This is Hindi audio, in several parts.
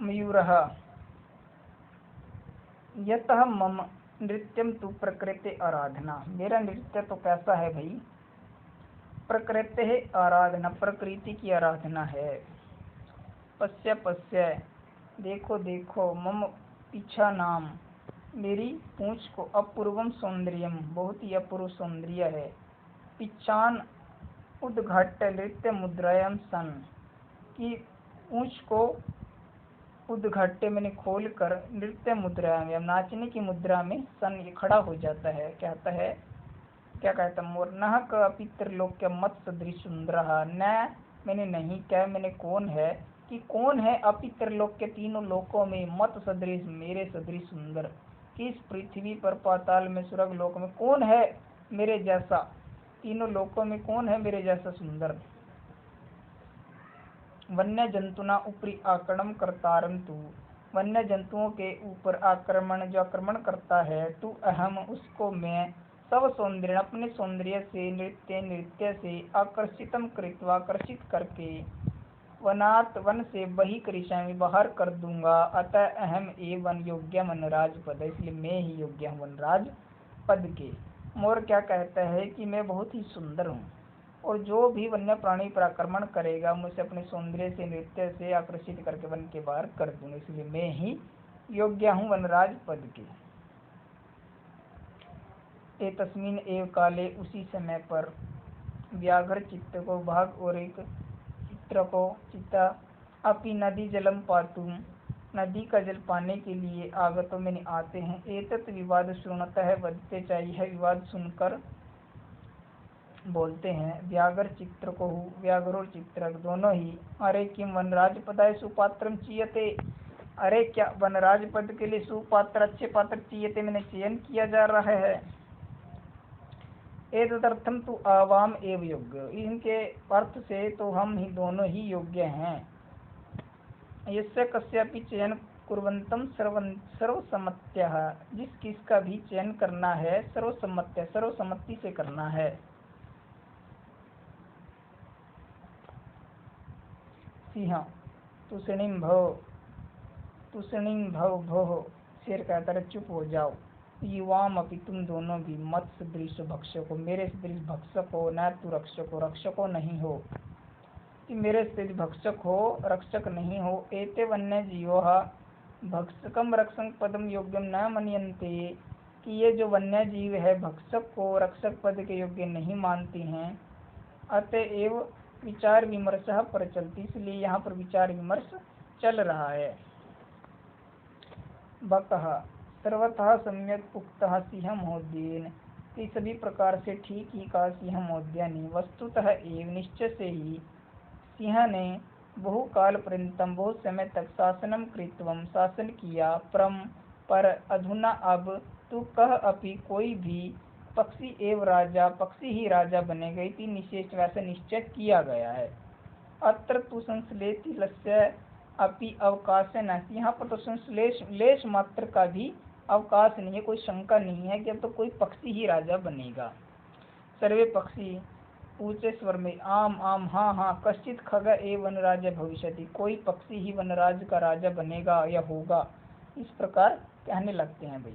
मयूरः यतः मम नृत्यम तु प्रकृति आराधना। मेरा नृत्य तो कैसा है भाई, प्रकृति है आराधना, प्रकृति की आराधना है। पश्य पश्य देखो देखो, मम पीछा नाम मेरी पूंछ को, अपूर्वम सौंदर्यम बहुत ही अपूर्व सौंदर्य है। पिछान उद्घाट्य नृत्य मुद्रायाम सन की पूंछ को उद्घाट्य मैंने खोल कर नृत्य मुद्रा में, नाचने की मुद्रा में सन ये खड़ा हो जाता है। कहता है, क्या कहता मोर नह कपि त्रिलोक्य मत सदृश सुंदर, न मैंने नहीं, क्या मैंने कौन है, कि कौन है अपि त्रिलोक्य तीनों लोकों में, मत सदृश मेरे सदृश सुंदर, कि इस पृथ्वी पर पाताल में स्वर्ग लोक में कौन है मेरे जैसा, तीनों लोकों में कौन है मेरे जैसा सुंदर। वन्य जंतुना ऊपरी आक्रमण करतारम तू, वन्य जंतुओं के ऊपर आक्रमण जो आक्रमण करता है, तू अहम उसको मैं, सब सौंदर्य अपने सौंदर्य से, नृत्य नृत्य से, आकर्षितम कृत्वा आकर्षित करके, वनात् वन से बही करिष्यामि बाहर कर दूंगा, अतः अहम ए वन योग्य वनराज पद, इसलिए मैं ही योग्य हूँ वनराज पद के। मोर क्या कहता है कि मैं बहुत ही सुंदर हूँ, और जो भी वन्य प्राणी पर आक्रमण करेगा मुझे अपने सौंदर्य से नृत्य से आकर्षित करके वन के बाहर कर दूंगा, इसलिए मैं ही योग्य हूँ वनराज पद के। तस्मिन एव काले उसी समय पर, व्याघ्र चित्त को भाग और एक चित्र को चित्ता, अपनी नदी जलम पातुम नदी का जल पाने के लिए आगतो मैंने आते हैं। एतत् विवाद श्रृणतः वदते चाहिए, विवाद सुनकर बोलते हैं। व्याघ्र चित्र को व्याघ्र और चित्रक दोनों ही, अरे किम वनराज पदाय सुपात्रम चीयते, अरे क्या वनराज पद के लिए सुपात्र अच्छे पात्र चीयते मैंने चयन किया जा रहा है। एतदर्थम तु आवाम एव योग्य, इनके अर्थ से तो हम ही दोनों ही योग्य हैं। यस्य कस्यापि चयन कुर्वन्तम सर्वसम्मत्या, जिस किसका भी चयन करना है सर्वसम्मत्या सर्वसम्मति से करना है। सिंह तुषणिम भव भव, शेर कहता है चुप हो जाओ। युवाम अपि तुम दोनों भी, मत सदृश भक्षक हो मेरे सदृश भक्षक हो, न तू रक्षक हो रक्षक हो नहीं हो, कि मेरे सदृश भक्षक हो रक्षक नहीं हो। एते वन्य जीवो भक्षकम रक्षक पदम योग्यम न मन्यन्ते, कि ये जो वन्य जीव है भक्षक को रक्षक पद के योग्य नहीं मानते हैं। अतएव विचार विमर्श प्रचलति, इसलिए यहाँ पर विचार विमर्श चल रहा है। बकः सर्वतः सम्यक उक्तः सिंह महोदयेन, कि सभी प्रकार से ठीक ही कहा सिंह महोदय ने। वस्तुतः एवं निश्चय से ही सिंह ने बहुकाल पर्यंतम बहुत समय तक शासनम कृत्वम शासन किया, परम पर अधुना अब तू कह अपि कोई भी पक्षी एवं राजा, पक्षी ही राजा बनेगा, इति निशेष वैसे निश्चय किया गया है। अत्र तु संश्लेषि लस्य अपि अवकाश न, यहाँ पर तो संश्लेष लेश मात्र का भी अवकाश नहीं है, कोई शंका नहीं है कि अब तो कोई पक्षी ही राजा बनेगा। सर्वे पक्षी ऊंचे स्वर में आम आम हाँ हाँ, कश्चित खग एव वनराज भविष्यति, कोई पक्षी ही वनराज का राजा बनेगा या होगा, इस प्रकार कहने लगते हैं भाई।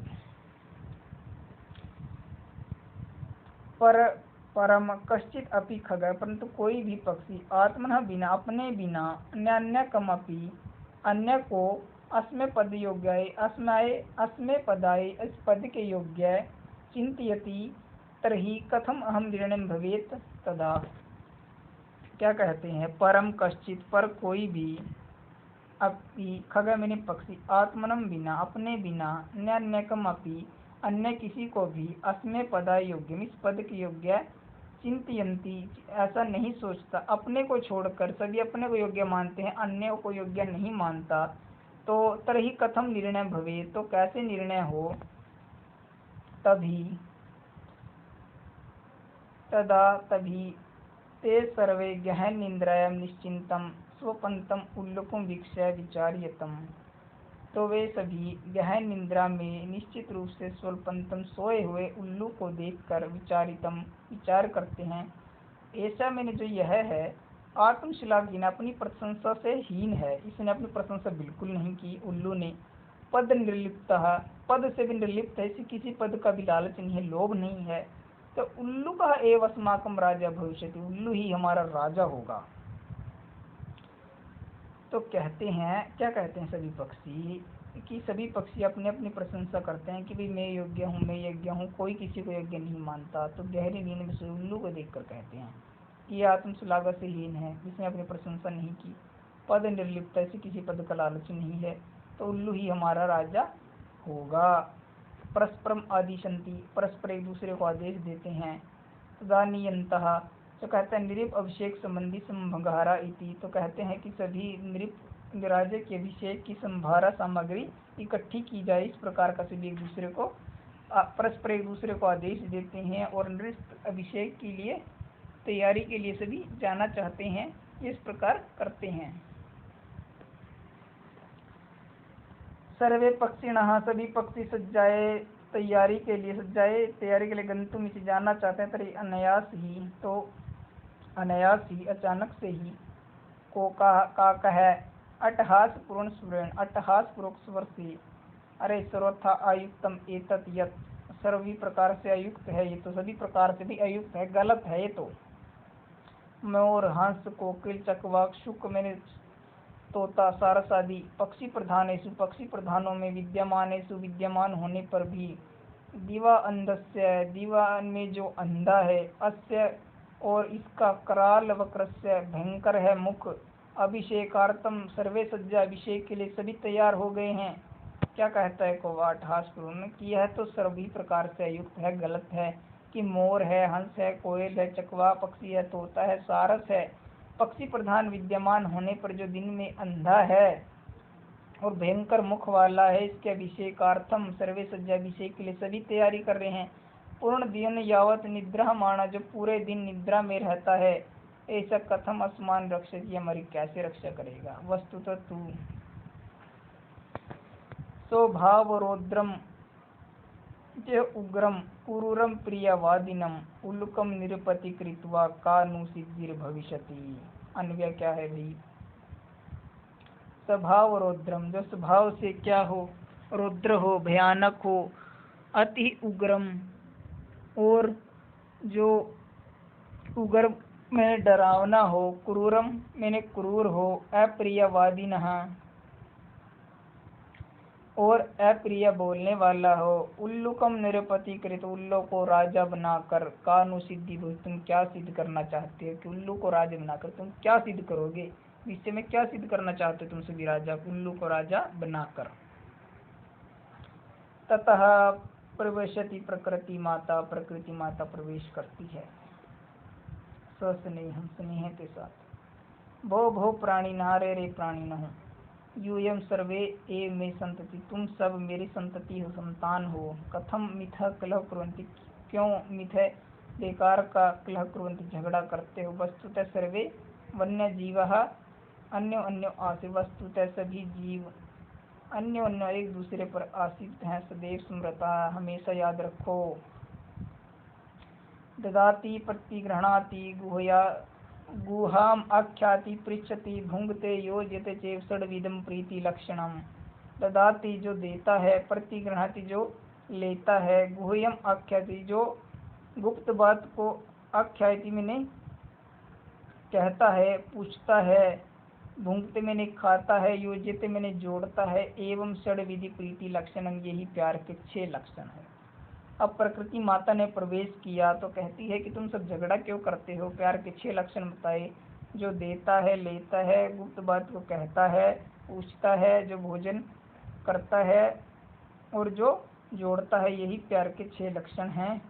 पर परम कश्चित अपि खग, परंतु कोई भी पक्षी आत्मन बिना अपने बिना, अन्य कमपि अन्य को, अस्मे पद योग्य अस्मे पदाय इस पद के योग्य चिंतयति, तर्हि कथम अहम निर्णय भवेत तदा। क्या कहते हैं, परम कश्चित पर कोई भी, अपि खग मैंने पक्षी, आत्मनम बिना अपने बिना, अन्यकम अपि अन्य किसी को भी, अस्मे पदा योग्य इस पद के योग्य चिंतयंती ऐसा नहीं सोचता, अपने को छोड़कर सभी अपने को योग्य मानते हैं, अन्य को योग्य नहीं मानता, तो तरही कथम निर्णय भवे, तो कैसे निर्णय हो, तभी तदा तभी ते सर्वे गहन निंद्रायाम निश्चिंतम स्वपंतम उल्लुकम वीक्ष्य विचार्यतम, तो वे सभी गहन निंद्रा में निश्चित रूप से स्वल्पंतम सोए हुए उल्लू को देखकर विचारितम विचार करते हैं। ऐसा मैंने जो यह है आत्मश्लाघहीन, अपनी प्रशंसा से हीन है, इसने अपनी प्रशंसा बिल्कुल नहीं की। उल्लू ने पद निर्लिप्त, पद से भी निर्लिप्त है, इसे किसी पद का भी लालच नहीं है, लोभ नहीं है। तो उल्लू का एव अस्माकम राजा भविष्यति, उल्लू ही हमारा राजा होगा। तो कहते हैं, क्या कहते हैं सभी पक्षी कि सभी पक्षी अपने अपनी प्रशंसा करते हैं कि भाई मैं योग्य हूँ, मैं योग्य हूँ, कोई किसी को योग्य नहीं मानता। तो गहरी नींद में से उल्लू को देखकर कहते हैं कि यह आत्मश्लाघा से हीन है, जिसने अपनी प्रशंसा नहीं की। पद निर्लिप्त, ऐसे किसी पद का लालच नहीं है, तो उल्लू ही हमारा राजा होगा। परस्परम आदिशंति, परस्पर एक दूसरे को आदेश देते हैं। तदानीयंतः, तो कहते हैं नृप अभिषेक संबंधी संभारा इति, तो कहते हैं कि सभी नृप राजे के अभिषेक की संभारा सामग्री इकट्ठी की जाए, इस प्रकार का सभी एक दूसरे को परस्पर एक दूसरे को आदेश देते हैं और नृप अभिषेक के लिए तैयारी के लिए सभी जाना चाहते हैं, इस प्रकार करते हैं। सर्वे पक्षिणः, सभी पक्षी सज्जाए, तैयारी के लिए सज्जाए, तैयारी के लिए गंतुम, इसे जाना चाहते हैं। तरी अनायास ही, तो अनायास ही, अचानक से ही। को का कह अट्टहास पूर्ण स्वरण, अट्टहास पूर्वक स्वर से, अरे सर्वथा अयुक्तम एतत् यत्, सभी प्रकार से अयुक्त है ये, तो सभी प्रकार से भी अयुक्त है, गलत है ये तो। मोर, हंस, कोकिल, चकवाक, शुक मैंने तोता, सारस आदि पक्षी प्रधानेषु, पक्षी प्रधानों में, विद्यमानेषु, विद्यमान होने पर भी, दिवा अंधस्य, दिवा में जो अंधा है, अस्य और इसका, कराल वक्रस्य भयंकर है मुख, अभिषेकार्थम सर्वे सज्जा, अभिषेक के लिए सभी तैयार हो गए हैं। क्या कहता है कोवाट हासपूर्ण कि यह तो सभी प्रकार से अयुक्त है, गलत है कि मोर है, हंस है, कोयल है, चकवा पक्षी है, तोता है, सारस है, पक्षी प्रधान विद्यमान होने पर जो दिन में अंधा है और भयंकर मुख वाला है, इसके अभिषेकार्थम सर्वे सज्जा, अभिषेक के लिए सभी तैयारी कर रहे हैं। पूर्ण दिन यावत निद्रा माना, जो पूरे दिन निद्रा में रहता है, ऐसा कथम असमान रक्षक, ये हमारी कैसे रक्षा करेगा। वस्तुतः तू स्वभाव रौद्रम जे उग्रम क्रूरम प्रियवादिनम उल्लुकम निरपति कृत्वा कानु सिद्धिर भविष्यति। अन्वय क्या है भाई, स्वभाव रौद्रम, जो स्वभाव से क्या हो, रौद्र हो, भयानक हो, अति उग्रम, और जो उग्र में डरावना हो, क्रूरम मैंने क्रूर हो, अप्रियवादिन और अप्रिय बोलने वाला हो, उल्लुकम निरपति कृत, उल्लू को राजा बनाकर, कानु सिद्धि, तुम क्या सिद्ध करना चाहते हो कि उल्लू को राजा बनाकर तुम क्या सिद्ध करोगे, विषय में क्या सिद्ध करना चाहते हो तुम सभी राजा, उल्लू को राजा बनाकर। ततः प्रवेशति प्रकृति माता, प्रकृति माता प्रवेश करती है सस्नेह, हम स्नेह के साथ। भो भो प्राणी नारे रे प्राणी न हो, यूयम सर्वे ए में संतति, तुम सब मेरी संतति हो, संतान हो। कथम मिथ कलह कुर्वन्ति, क्यों मिथ बेकार का कलह कुर्वन्ति, झगड़ा करते हो। वस्तुतः सर्वे वन्य जीव अन्यो अन्यो आश्रित, वस्तुतः सभी जीव अन्यो अन्यो एक दूसरे पर आश्रित हैं। सदैव स्मृता, हमेशा याद रखो। ददाति प्रतिगृह्णाति गुहया गुहाम आख्याति पृच्छति भुंगते योज्यते चेव षड्विधम प्रीति लक्षणम। ददाति जो देता है, प्रतिगृह्णाति जो लेता है, गुह्यम आख्याति जो गुप्त बात को, आख्याति मैंने कहता है, पूछता है, भुंगते मैंने खाता है, योज्यते मैंने जोड़ता है, एवं षड्विधि प्रीति लक्षणम, यही प्यार के 6 लक्षण है। अब प्रकृति माता ने प्रवेश किया तो कहती है कि तुम सब झगड़ा क्यों करते हो, प्यार के 6 लक्षण बताए। जो देता है, लेता है, गुप्त बात को कहता है, पूछता है, जो भोजन करता है और जो जोड़ता है, यही प्यार के 6 लक्षण हैं।